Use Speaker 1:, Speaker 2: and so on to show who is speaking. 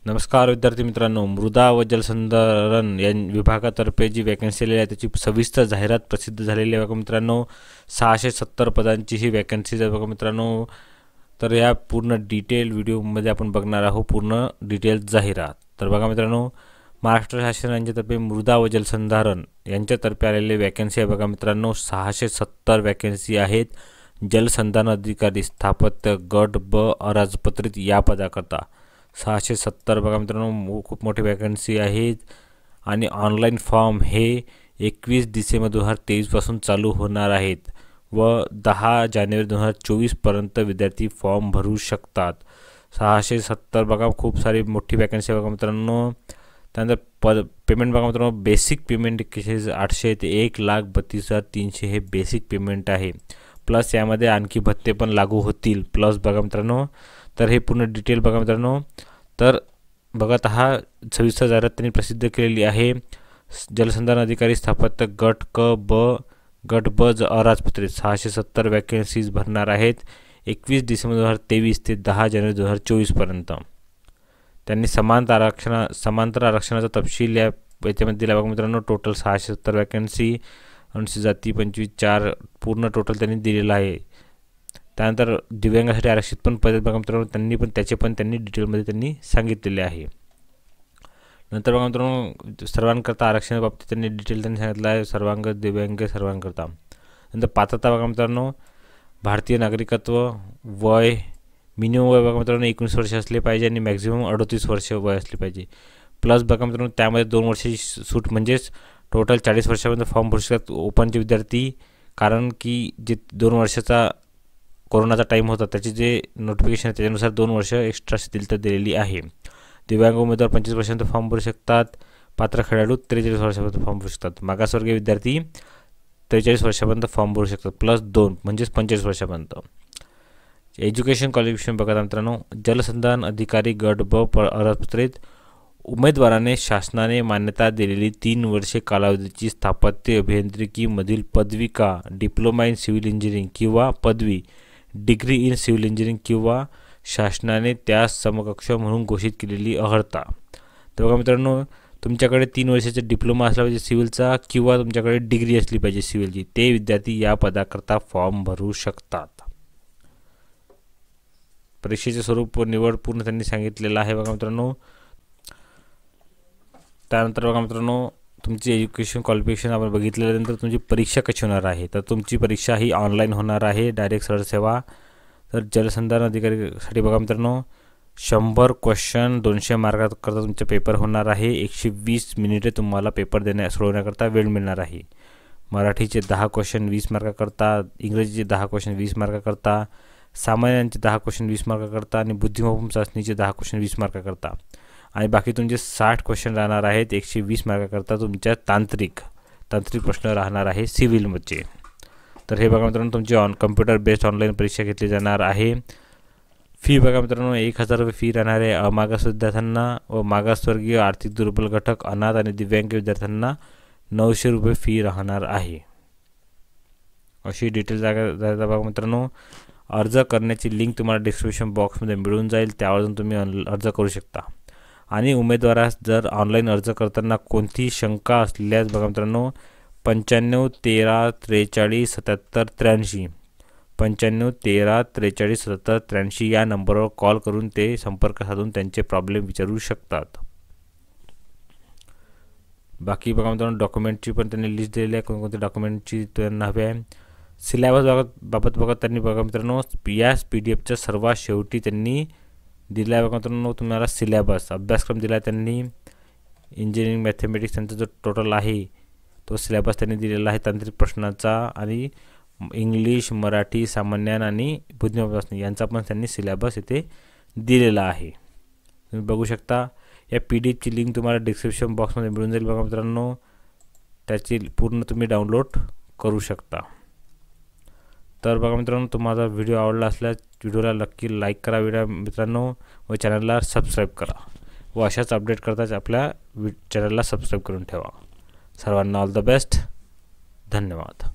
Speaker 1: नमस्कार विद्यार्थी मित्रांनो, मृदा व जलसंधारण या विभागातर्फे जी वॅकन्सी आलेली आहे त्याची सविस्तर जाहिरात प्रसिद्ध झालेली आहे बघा मित्रांनो. 670 पदांची ही वॅकन्सीज आहे बघा मित्रांनो. तर या पूर्ण डिटेल व्हिडिओमध्ये आपण बघणार आहोत पूर्ण डिटेल जाहिरात. तर बघा मित्रांनो, महाराष्ट्र शासन यांच्यातर्फे मृदा व जलसंधारण यांच्यातर्फे आलेले वॅकन्सी आहे बघा मित्रांनो. 670 वॅकन्सी आहेत. जलसंधारण अधिकारी स्थापत्य गट ब अराजपत्रित या पदाकरता 670 बघा मित्रांनो, खूप मोठी वॅकन्सी आहेत. आणि ऑनलाईन फॉर्म हे 21 डिसेंबर 2023 पासून चालू होणार आहेत व 10 जानेवारी 2024 पर्यंत विद्यार्थी फॉर्म भरू शकतात. 670 बघा, खूप सारी मोठी वॅकन्सी बघा मित्रांनो. त्यानंतर पेमेंट बघा मित्रांनो, बेसिक पेमेंट 800 ते 1,32,300 हे बेसिक पेमेंट आहे. प्लस यामध्ये आणखी भत्ते पण लागू होतील प्लस बघा मित्रांनो. तर हे पूर्ण डिटेल बघा मित्रांनो. तर बघत हा सविस्तर जाहिरात त्यांनी प्रसिद्ध केलेली आहे. जलसंधारण अधिकारी स्थापत्य गट ब अराजपत्रित 670 वॅकन्सीज भरणार आहेत 21 डिसेंबर 2023 ते 10 जानेवारी 2024 पर्यंत. त्यांनी समांतर आरक्षणाचा तपशील याच्यामध्ये दिला बघा मित्रांनो. टोटल 670 वॅकन्सी, अनुसूचित जाती 25, 4 पूर्ण टोटल त्यांनी दिलेला आहे. त्यानंतर दिव्यांगासाठी आरक्षित पण पद बघा मित्रांनो, त्यांनी डिटेलमध्ये त्यांनी सांगितलेले आहे. नंतर बघा मित्रांनो, सर्वांकरता आरक्षणाबाबतीत त्यांनी डिटेल सांगितलं आहे. सर्वांग, दिव्यांग सर्वांकरता. नंतर पात्रता बघा मित्रांनो, भारतीय नागरिकत्व, वय मिनिमम वय बघा मित्रांनो 19 वर्ष असले पाहिजे आणि मॅक्झिमम 38 वर्ष वय असले पाहिजे. प्लस बघा मित्रांनो, त्यामध्ये 2 वर्षाची सूट, म्हणजेच टोटल 40 वर्षापर्यंत फॉर्म भरू शकतात ओपनचे विद्यार्थी. कारण की जे 2 वर्षाचा कोरोनाचा टाईम होता त्याचे जे नोटिफिकेशन आहे त्याच्यानुसार 2 वर्ष एक्स्ट्रा शिथिलता दिलेली आहे. दिव्यांग उमेदवार 25 वर्षांपर्यंत फॉर्म भरू शकतात. पात्र खेळाडू 43 वर्षापर्यंत फॉर्म भरू शकतात. मागासवर्गीय विद्यार्थी 43 वर्षापर्यंत फॉर्म भरू शकतात प्लस 2 म्हणजेच 45 वर्षापर्यंत. एज्युकेशन क्वालिफिकेशन बघा मित्रांनो, जलसंधारण अधिकारी गट ब अराजपत्रित उमेदवाराने शासनाने मान्यता दिलेली 3 वर्षे कालावधीची स्थापत्य अभियांत्रिकीमधील पदविका, डिप्लोमा इन सिव्हिल इंजिनिअरिंग किंवा पदवी, डिग्री इन सिव्हिल इंजिनिअरिंग किंवा शासनाने त्यास समकक्ष म्हणून घोषित केलेली अर्हता. तर बघा मित्रांनो, तुमच्याकडे 3 वर्षाचा डिप्लोमा असला पाहिजे सिव्हिलचा किंवा तुमच्याकडे डिग्री असली पाहिजे सिव्हिलची, ते विद्यार्थी या पदाकरता फॉर्म भरू शकतात. परीक्षेचे स्वरूप व निवड पूर्ण त्यांनी सांगितलेलं आहे बघा मित्रांनो. त्यानंतर बघा मित्रांनो, तुमची एज्युकेशन क्वालिफिकेशन आपण बघितल्यानंतर तुमची परीक्षा कशी होणार आहे. तर तुमची परीक्षा ही ऑनलाईन होणार आहे, डायरेक्ट सरळ सेवा. तर जलसंधारण अधिकारीसाठी बघा मित्रांनो, 100 क्वेश्चन 200 मार्काकरता तुमचा पेपर होणार आहे. 120 मिनिटे तुम्हाला पेपर सोडवण्याकरता वेळ मिळणार आहे. मराठीचे 10 क्वेश्चन 20 मार्काकरता, इंग्रजीचे 10 क्वेश्चन 20 मार्काकरता, सामान्यांचे 10 क्वेश्चन 20 मार्काकरता आणि बुद्धिमत्ता चाचणीचे 10 क्वेश्चन 20 मार्काकरता. आणि बाकी तुमचे 60 क्वेश्चन राहणार आहेत 120 मार्काकरता तुमच्या तांत्रिक प्रश्न राहणार आहे सिव्हिलमध्ये. तर हे बघा मित्रांनो, तुमची कम्प्युटर बेस्ड ऑनलाईन परीक्षा घेतली जाणार आहे. फी बघा मित्रांनो, 1000 रुपये फी राहणार आहे अमागास विद्यार्थ्यांना व मागासवर्गीय, आर्थिक दुर्बल घटक, अनाथ आणि दिव्यांग विद्यार्थ्यांना 900 रुपये फी राहणार आहे. अशी डिटेल जागा बघा मित्रांनो. अर्ज करण्याची लिंक तुम्हाला डिस्क्रिप्शन बॉक्समध्ये मिळून जाईल, त्यावरून तुम्ही अर्ज करू शकता. आणि उमेदवारास जर ऑनलाईन अर्ज करताना कोणतीही शंका असल्यास बघा मित्रांनो, 95 13 43 77 83 95 13 43 77 83 या नंबरवर कॉल करून ते संपर्क साधून त्यांचे प्रॉब्लेम विचारू शकतात. बाकी बघा मित्रांनो, डॉक्युमेंटची पण त्यांनी लिस्ट दिलेली आहे, कोणकोणते डॉक्युमेंटची त्यांना हवे आहे. सिलेबस बाबत बघा त्यांनी बघा मित्रांनो, या PDF सर्वात शेवटी त्यांनी दिला आहे बघा मित्रांनो तुम्हाला सिलेबस, अभ्यासक्रम दिला आहे त्यांनी. इंजिनिअरिंग मॅथमॅटिक्स त्यांचा जो टोटल आहे तो सिलेबस त्यांनी दिलेला आहे तांत्रिक प्रश्नाचा. आणि इंग्लिश, मराठी, सामान्य आणि बुद्धिमत्ता चाचणी यांचा पण त्यांनी सिलेबस इथे दिलेला आहे. तुम्ही बघू शकता. या PDFची लिंक तुम्हाला डिस्क्रिप्शन बॉक्समध्ये मिळून जाईल बघा मित्रांनो. त्याची पूर्ण तुम्ही डाउनलोड करू शकता. तर बघा मित्रांनो, तुम्हाला व्हिडिओ आवडला असल्यास व्हिडिओला नक्की लाईक करा मित्रांनो व चॅनलला सबस्क्राईब करा व अशाच अपडेट करताच आपल्या चॅनलला सबस्क्राईब करून ठेवा. सर्वांना ऑल द बेस्ट. धन्यवाद.